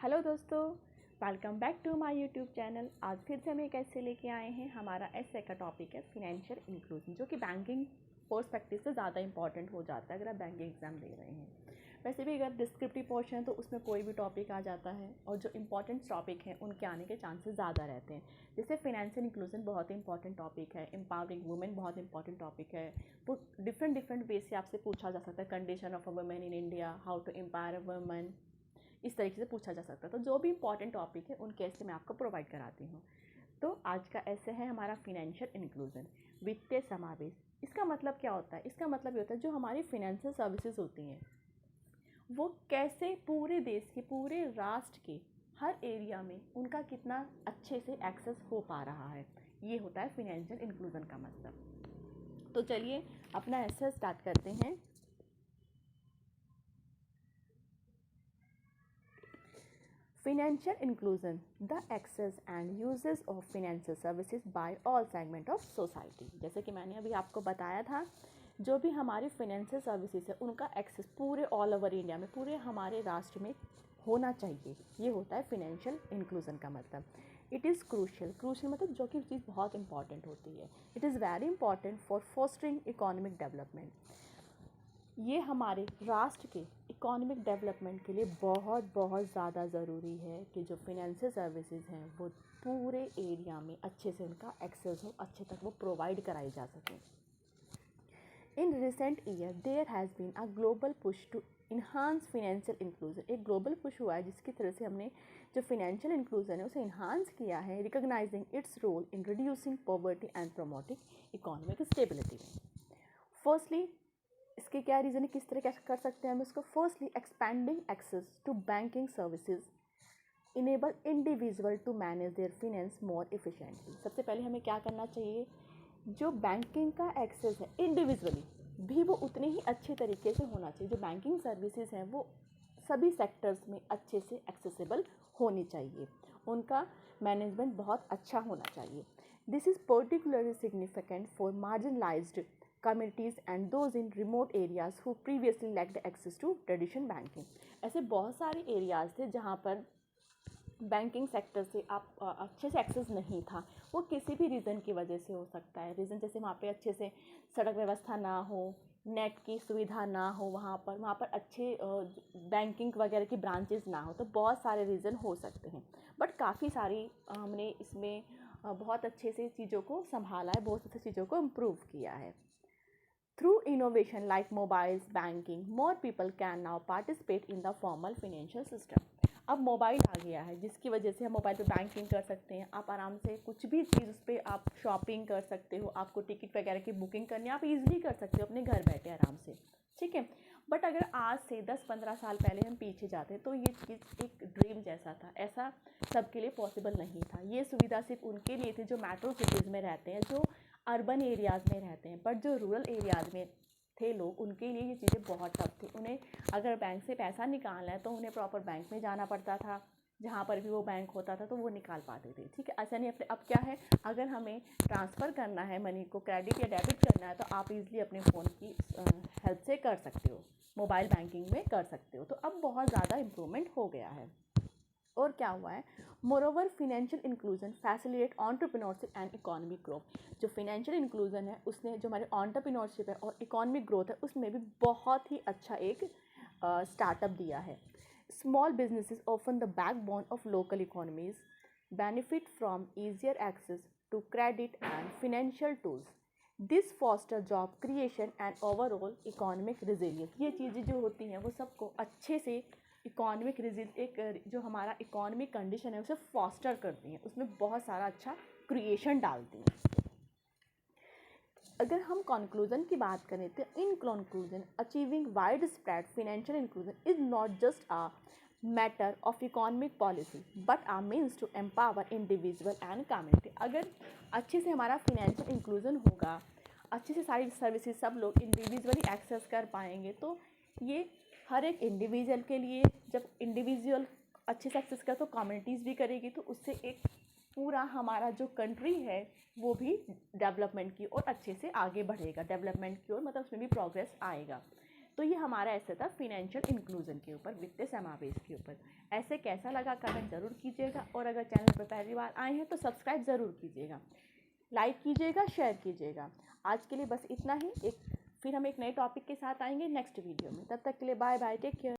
Hello दोस्तों, welcome back to my YouTube channel. आज फिर से हम एक ऐसे लेके आए हैं। हमारा ऐसे का टॉपिक है फिनेंशियल इंक्लूजन, जो कि बैंकिंग पर्सपेक्टिव से ज़्यादा इंपॉर्टेंट हो जाता है अगर आप बैंकिंग एग्जाम दे रहे हैं। वैसे भी अगर डिस्क्रिप्टिव पोर्शन है तो उसमें कोई भी टॉपिक आ जाता है, और जो इंपॉर्टेंट टॉपिक हैं उनके आने के चांसेस ज़्यादा रहते हैं। जैसे फिनेंशियल इंक्लूजन बहुत ही इंपॉर्टेंट टॉपिक है, एम्पावरिंग वुमेन बहुत इंपॉर्टेंट टॉपिक है। वो डिफरेंट वे से आपसे पूछा जा सकता है। Condition of a women in India, how to empower a women, इस तरीके से पूछा जा सकता है। तो जो भी इंपॉर्टेंट टॉपिक है उनके ऐसे मैं आपको प्रोवाइड कराती हूँ। तो आज का ऐसे है हमारा फिनेंशियल इंक्लूजन, वित्तीय समावेश। इसका मतलब क्या होता है? इसका मतलब ये होता है जो हमारी फिनेंशियल सर्विसेज होती हैं वो कैसे पूरे देश के, पूरे राष्ट्र के हर एरिया में उनका कितना अच्छे से एक्सेस हो पा रहा है। ये होता है फिनेंशियल इंक्लूजन का मतलब। तो चलिए अपना ऐसे स्टार्ट करते हैं। Financial inclusion, the access and uses of financial services by all segment of society। जैसे कि मैंने अभी आपको बताया था, जो भी हमारी फाइनेंशियल सर्विसेज है उनका एक्सेस पूरे ऑल ओवर इंडिया में, पूरे हमारे राष्ट्र में होना चाहिए। ये होता है फिनेंशियल इंक्लूजन का मतलब। इट इज़ क्रूशियल, क्रूशियल मतलब जो कि चीज़ बहुत इंपॉर्टेंट होती है। It is very important for fostering economic development. ये हमारे राष्ट्र के इकोनॉमिक डेवलपमेंट के लिए बहुत बहुत ज़्यादा ज़रूरी है कि जो फिनेंशियल सर्विसेज हैं वो पूरे एरिया में अच्छे से उनका एक्सेस हो, अच्छे तक वो प्रोवाइड कराई जा सके। In recent year there has been a global push to enhance financial inclusion. एक ग्लोबल पुश हुआ है जिसकी तरह से हमने जो फिनेंशियल इंक्लूजन है उसे इन्हांस किया है, recognising its role in reducing poverty and promoting economic stability. Firstly इसके क्या रीज़न है, किस तरह क्या कर सकते हैं हम इसको। Firstly expanding access to banking services enable individual to manage their finance more efficiently. सबसे पहले हमें क्या करना चाहिए, जो बैंकिंग का एक्सेस है इंडिविजुअली भी वो उतने ही अच्छे तरीके से होना चाहिए। जो बैंकिंग सर्विसेज हैं वो सभी सेक्टर्स में अच्छे से एक्सेसिबल होनी चाहिए, उनका मैनेजमेंट बहुत अच्छा होना चाहिए। This is particularly significant for marginalised communities and those in remote areas who previously lacked access to traditional banking। ऐसे बहुत सारे एरियाज़ थे जहाँ पर बैंकिंग सेक्टर से आप अच्छे से एक्सेस नहीं था। वो किसी भी रीज़न की वजह से हो सकता है। रीज़न जैसे वहाँ पे अच्छे से सड़क व्यवस्था ना हो, नेट की सुविधा ना हो, वहाँ पर अच्छे बैंकिंग वगैरह की ब्रांचेस ना हो, तो बहुत सारे रीज़न हो सकते हैं। बट काफ़ी सारी हमने इसमें बहुत अच्छे से चीज़ों को संभाला है, बहुत अच्छी चीज़ों को इम्प्रूव किया है। Through innovation like mobiles banking, more people can now participate in the formal financial system। अब मोबाइल आ गया है जिसकी वजह से हम मोबाइल पे बैंकिंग कर सकते हैं। आप आराम से कुछ भी चीज़ उस पर आप शॉपिंग कर सकते हो, आपको टिकट वगैरह की बुकिंग करनी है आप इजीली कर सकते हो अपने घर बैठे आराम से, ठीक है। बट अगर आज से 10-15 साल पहले हम पीछे जाते तो ये चीज़ एक ड्रीम जैसा था, ऐसा सबके लिए पॉसिबल नहीं था। ये सुविधा सिर्फ उनके लिए थी जो मेट्रो सिटीज़ में रहते हैं, जो अर्बन एरियाज़ में रहते हैं। बट जो रूरल एरियाज़ में थे लोग, उनके लिए ये चीज़ें बहुत टफ थी। उन्हें अगर बैंक से पैसा निकालना है तो उन्हें प्रॉपर बैंक में जाना पड़ता था, जहाँ पर भी वो बैंक होता था तो वो निकाल पाते थे, ठीक है। ऐसा नहीं अपने अब क्या है, अगर हमें ट्रांसफ़र करना है मनी को, क्रेडिट या डेबिट करना है, तो आप इजीली अपने फ़ोन की हेल्प से कर सकते हो, मोबाइल बैंकिंग में कर सकते हो। तो अब बहुत ज़्यादा इम्प्रूवमेंट हो गया है। और क्या हुआ है, moreover financial inclusion facilitate entrepreneurship and economic growth. जो फिनेंशियल इंक्लूजन है उसने जो हमारे एंटरप्रेन्योरशिप है और इकोनॉमिक ग्रोथ है उसमें भी बहुत ही अच्छा एक स्टार्टअप दिया है। Small businesses often the backbone of local economies benefit from easier access to credit and financial tools. This foster job creation and overall economic resilience. ये चीज़ें जो होती हैं वो सबको अच्छे से इकोनॉमिक एक जो हमारा इकोनॉमिक कंडीशन है उसे फॉस्टर करती हैं, उसमें बहुत सारा अच्छा क्रिएशन डालती हैं। अगर हम कंक्लूजन की बात करें तो in conclusion achieving widespread financial inclusion is not just a matter of economic policy but a means to empower individual and community. अगर अच्छे से हमारा फिनेंशियल इंक्लूजन होगा, अच्छे से सारी सर्विसेज सब लोग इंडिविजुअली एक्सेस कर पाएंगे, तो ये हर एक इंडिविजुअल के लिए, जब इंडिविजुअल अच्छे से एक्सेस कर तो कम्युनिटीज़ भी करेगी, तो उससे एक पूरा हमारा जो कंट्री है वो भी डेवलपमेंट की ओर अच्छे से आगे बढ़ेगा। डेवलपमेंट की ओर मतलब उसमें भी प्रोग्रेस आएगा। तो ये हमारा ऐसे था फिनेंशियल इंक्लूजन के ऊपर, वित्तीय समावेश के ऊपर। ऐसे कैसा लगा कमेंट ज़रूर कीजिएगा, और अगर चैनल पर पहली बार आए हैं तो सब्सक्राइब ज़रूर कीजिएगा, लाइक कीजिएगा, शेयर कीजिएगा। आज के लिए बस इतना ही। फिर हम एक नए टॉपिक के साथ आएंगे नेक्स्ट वीडियो में। तब तक के लिए बाय बाय, टेक केयर।